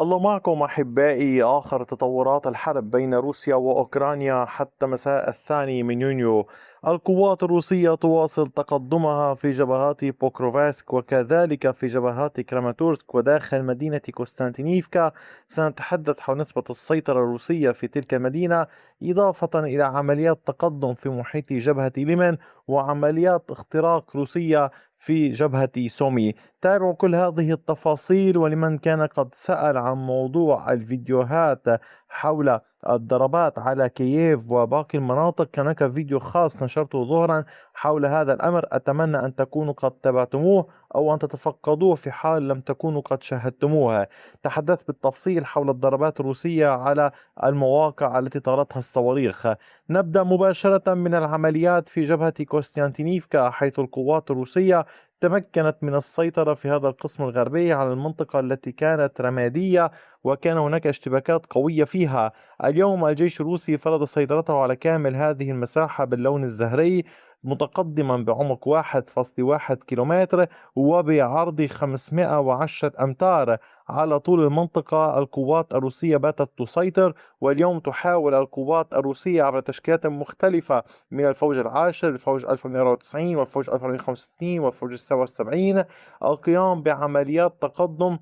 الله معكم أحبائي. آخر تطورات الحرب بين روسيا وأوكرانيا حتى مساء الثاني من يونيو. القوات الروسية تواصل تقدمها في جبهات بوكروفاسك وكذلك في جبهات كراماتورسك وداخل مدينة كوستانتينيفكا. سنتحدث حول نسبة السيطرة الروسية في تلك المدينة، إضافة إلى عمليات تقدم في محيط جبهة ليمن وعمليات اختراق روسية في جبهة سومي. تابعوا كل هذه التفاصيل. ولمن كان قد سأل عن موضوع الفيديوهات حول الضربات على كييف وباقي المناطق، كان هناك فيديو خاص نشرته ظهرا حول هذا الأمر. أتمنى أن تكونوا قد تابعتموه أو أن تتفقدوه في حال لم تكونوا قد شاهدتموها. تحدثت بالتفصيل حول الضربات الروسية على المواقع التي طالتها الصواريخ. نبدأ مباشرة من العمليات في جبهة كوستيانتينيفكا، حيث القوات الروسية تمكنت من السيطرة في هذا القسم الغربي على المنطقة التي كانت رمادية وكان هناك اشتباكات قوية فيها. اليوم الجيش الروسي فرض سيطرته على كامل هذه المساحة باللون الزهري، متقدما بعمق 1.1 كيلومتر وبعرض 510 أمتار على طول المنطقة. القوات الروسية باتت تسيطر، واليوم تحاول القوات الروسية عبر تشكيلات مختلفة من الفوج العاشر، الفوج 1194 والفوج 1165 والفوج 77 القيام بعمليات تقدم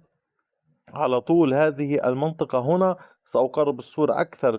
على طول هذه المنطقة. هنا سأقرب الصورة أكثر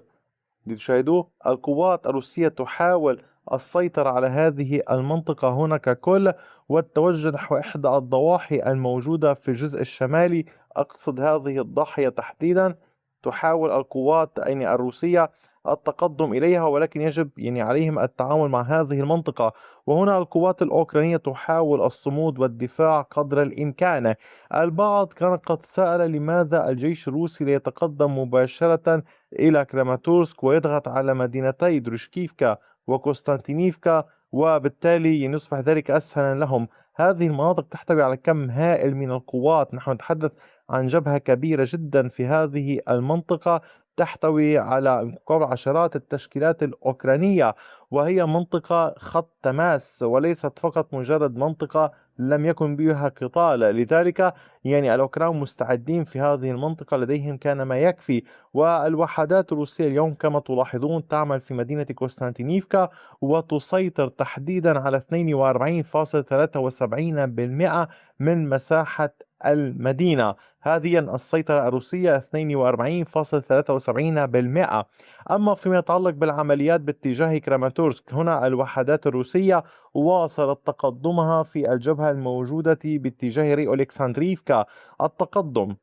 لتشاهدوه. القوات الروسية تحاول السيطرة على هذه المنطقة هنا ككل والتوجه نحو إحدى الضواحي الموجودة في الجزء الشمالي. أقصد هذه الضاحية تحديدا. تحاول القوات الروسية التقدم إليها، ولكن يجب عليهم التعامل مع هذه المنطقة. وهنا القوات الأوكرانية تحاول الصمود والدفاع قدر الإمكان. البعض كان قد سأل لماذا الجيش الروسي لا يتقدم مباشرة إلى كراماتورسك ويضغط على مدينتي دروشكيفكا وكوستانتينيفكا، وبالتالي يصبح ذلك أسهلا لهم. هذه المناطق تحتوي على كم هائل من القوات. نحن نتحدث عن جبهة كبيرة جدا في هذه المنطقة، تحتوي على قرب عشرات التشكيلات الأوكرانية، وهي منطقة خط تماس وليست فقط مجرد منطقة لم يكن بها قتال. لذلك الأوكران مستعدين في هذه المنطقة، لديهم كان ما يكفي. والوحدات الروسية اليوم كما تلاحظون تعمل في مدينة كوستانتينيفكا وتسيطر تحديدا على 42.73% من مساحة المدينة. هذه السيطرة الروسية 42.73%. أما فيما يتعلق بالعمليات باتجاه كراماتورسك، هنا الوحدات الروسية واصلت تقدمها في الجبهة الموجودة باتجاه ريو ألكسندريفكا. التقدم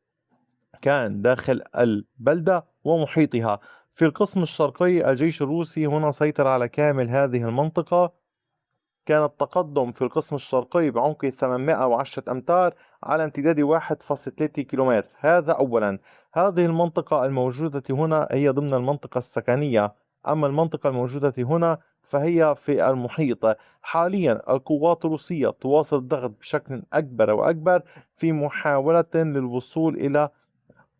كان داخل البلدة ومحيطها. في القسم الشرقي الجيش الروسي هنا سيطر على كامل هذه المنطقة. كان التقدم في القسم الشرقي بعمق 810 أمتار على امتداد 1.3 كيلومتر. هذا أولا. هذه المنطقة الموجودة هنا هي ضمن المنطقة السكنية، أما المنطقة الموجودة هنا فهي في المحيط. حاليا القوات الروسية تواصل الضغط بشكل أكبر وأكبر في محاولة للوصول إلى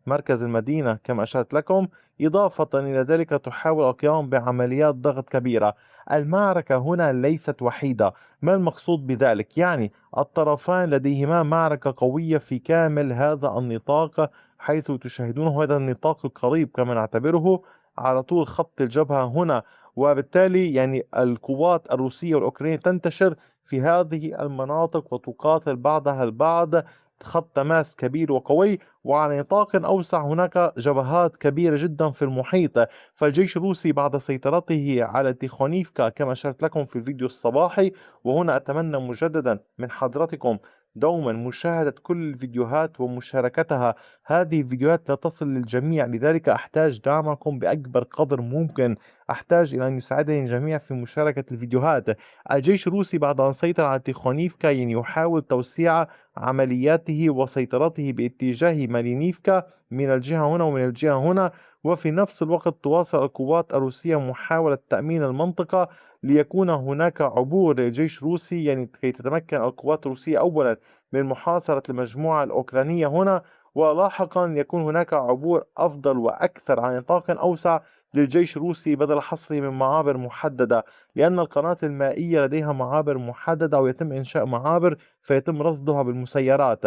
مركز المدينة كما أشرت لكم. إضافة إلى ذلك تحاول القيام بعمليات ضغط كبيرة. المعركة هنا ليست وحيدة. ما المقصود بذلك؟ الطرفان لديهما معركة قوية في كامل هذا النطاق، حيث تشاهدونه هذا النطاق القريب كما نعتبره على طول خط الجبهة هنا. وبالتالي القوات الروسية والأوكرانية تنتشر في هذه المناطق وتقاتل بعضها البعض. خط تماس كبير وقوي، وعلى نطاق أوسع هناك جبهات كبيرة جدا في المحيط. فالجيش الروسي بعد سيطرته على تيخونيفكا كما أشرت لكم في الفيديو الصباحي، وهنا أتمنى مجددا من حضرتكم دوما مشاهدة كل الفيديوهات ومشاركتها. هذه الفيديوهات لا تصل للجميع، لذلك أحتاج دعمكم بأكبر قدر ممكن. أحتاج إلى أن يساعدني الجميع في مشاركة الفيديوهات. الجيش الروسي بعد أن سيطر على تيخونيفكا يحاول توسيع عملياته وسيطرته باتجاه مالينيفكا من الجهة هنا ومن الجهة هنا. وفي نفس الوقت تواصل القوات الروسية محاولة تأمين المنطقة ليكون هناك عبور لجيش روسي، كي تتمكن القوات الروسية أولا من محاصرة المجموعة الأوكرانية هنا، ولاحقا يكون هناك عبور أفضل وأكثر على نطاق أوسع للجيش الروسي بدل حصره من معابر محددة، لأن القناة المائية لديها معابر محددة ويتم إنشاء معابر فيتم رصدها بالمسيرات.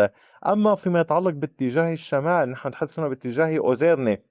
أما فيما يتعلق باتجاه الشمال، نحن نتحدث هنا باتجاه أوزيرني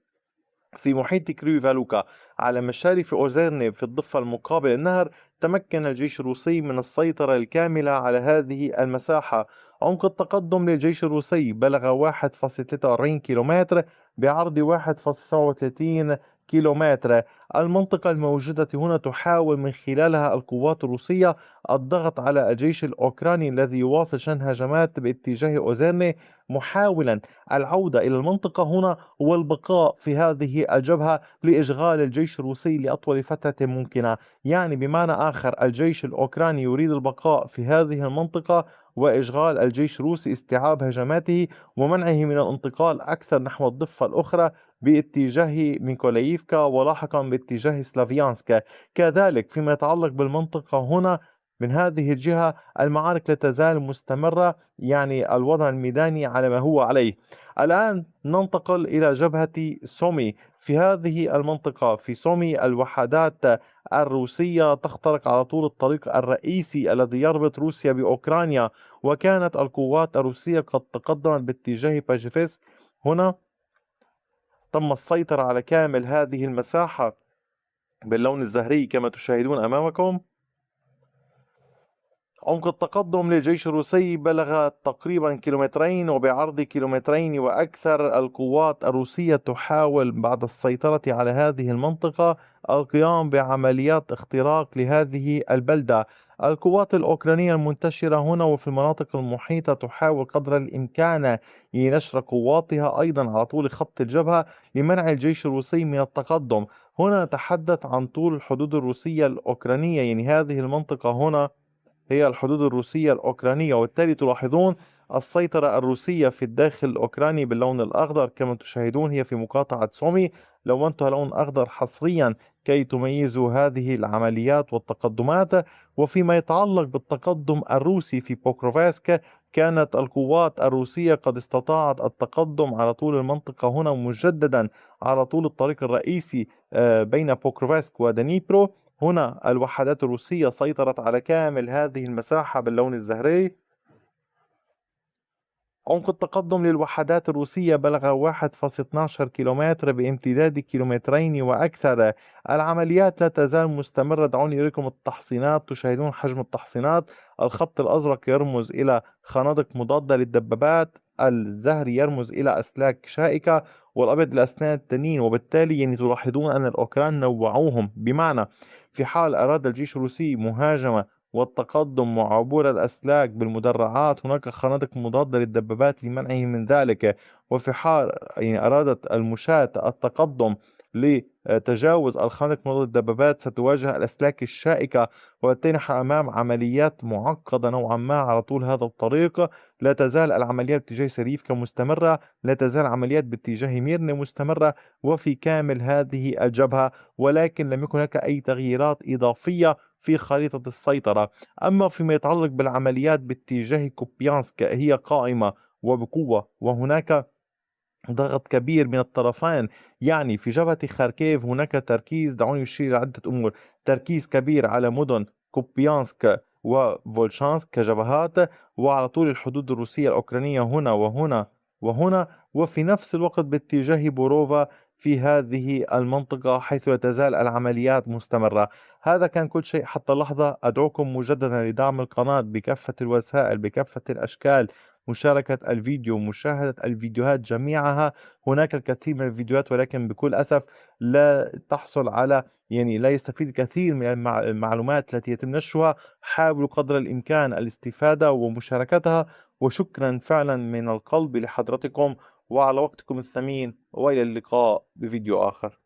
في محيط كريفالوكا على مشارف أوزيرني في الضفة المقابل النهر. تمكن الجيش الروسي من السيطرة الكاملة على هذه المساحة. عمق التقدم للجيش الروسي بلغ 1.43 كيلومتر بعرض 1.37 كيلومتر. المنطقة الموجودة هنا تحاول من خلالها القوات الروسية الضغط على الجيش الأوكراني الذي يواصل شن هجمات باتجاه أوزيرني، محاولا العودة إلى المنطقة هنا والبقاء في هذه الجبهة لإشغال الجيش الروسي لأطول فترة ممكنة. يعني بمعنى آخر الجيش الأوكراني يريد البقاء في هذه المنطقة وإشغال الجيش الروسي، استيعاب هجماته ومنعه من الانتقال أكثر نحو الضفة الأخرى باتجاه ميكولاييفكا ولاحقا باتجاه سلافيانسك. كذلك فيما يتعلق بالمنطقة هنا من هذه الجهة المعارك لا تزال مستمرة، يعني الوضع الميداني على ما هو عليه. الآن ننتقل إلى جبهة سومي. في هذه المنطقة في سومي الوحدات الروسية تخترق على طول الطريق الرئيسي الذي يربط روسيا بأوكرانيا، وكانت القوات الروسية قد تقدمت باتجاه باشيفيسك. هنا تم السيطرة على كامل هذه المساحة باللون الزهري كما تشاهدون أمامكم. عمق التقدم للجيش الروسي بلغ تقريبا كيلومترين، وبعرض كيلومترين وأكثر القوات الروسية تحاول بعد السيطرة على هذه المنطقة القيام بعمليات اختراق لهذه البلدة. القوات الأوكرانية المنتشرة هنا وفي المناطق المحيطة تحاول قدر الإمكان نشر قواتها أيضا على طول خط الجبهة لمنع الجيش الروسي من التقدم. هنا نتحدث عن طول الحدود الروسية الأوكرانية، يعني هذه المنطقة هنا هي الحدود الروسية الأوكرانية، وبالتالي تلاحظون السيطرة الروسية في الداخل الأوكراني باللون الأخضر كما تشاهدون هي في مقاطعة سومي. لونتها لون أخضر حصريا كي تميزوا هذه العمليات والتقدمات. وفيما يتعلق بالتقدم الروسي في بوكروفاسك، كانت القوات الروسية قد استطاعت التقدم على طول المنطقة هنا مجددا على طول الطريق الرئيسي بين بوكروفاسك ودنيبرو. هنا الوحدات الروسية سيطرت على كامل هذه المساحة باللون الزهري. عمق التقدم للوحدات الروسية بلغ 1.12 كيلومتر بامتداد كيلومترين وأكثر. العمليات لا تزال مستمرة. دعوني أريكم التحصينات. تشاهدون حجم التحصينات. الخط الأزرق يرمز إلى خنادق مضادة للدبابات، الزهري يرمز إلى أسلاك شائكة، والأبيض الأسنان التنين. وبالتالي يعني تلاحظون أن الأوكران نوعوهم، بمعنى في حال أراد الجيش الروسي مهاجمة والتقدم وعبور الأسلاك بالمدرعات هناك خنادق مضادة للدبابات لمنعه من ذلك. وفي حال يعني أرادت المشاة التقدم لتجاوز الخنادق مضادة للدبابات ستواجه الأسلاك الشائكة، وبالتالي نحن أمام عمليات معقدة نوعا ما على طول هذا الطريق. لا تزال العمليات باتجاه سريفكا مستمرة، لا تزال عمليات باتجاه ميرنا مستمرة وفي كامل هذه الجبهة، ولكن لم يكن هناك أي تغييرات إضافية في خريطة السيطرة. أما فيما يتعلق بالعمليات باتجاه كوبيانسك هي قائمة وبقوة، وهناك ضغط كبير من الطرفين. يعني في جبهة خاركيف هناك تركيز، دعوني أشير إلى عدة أمور، تركيز كبير على مدن كوبيانسك وفولشانسك كجبهات، وعلى طول الحدود الروسية الأوكرانية هنا وهنا وهنا، وفي نفس الوقت باتجاه بوروفا في هذه المنطقة حيث لا تزال العمليات مستمرة. هذا كان كل شيء حتى اللحظة. أدعوكم مجددا لدعم القناة بكافة الوسائل بكافة الأشكال، مشاركة الفيديو، مشاهدة الفيديوهات جميعها. هناك الكثير من الفيديوهات ولكن بكل أسف لا تحصل على، يعني لا يستفيد الكثير من المعلومات التي يتم نشرها. حاولوا قدر الإمكان الاستفادة ومشاركتها. وشكرا فعلا من القلب لحضرتكم وعلى وقتكم الثمين، وإلى اللقاء بفيديو آخر.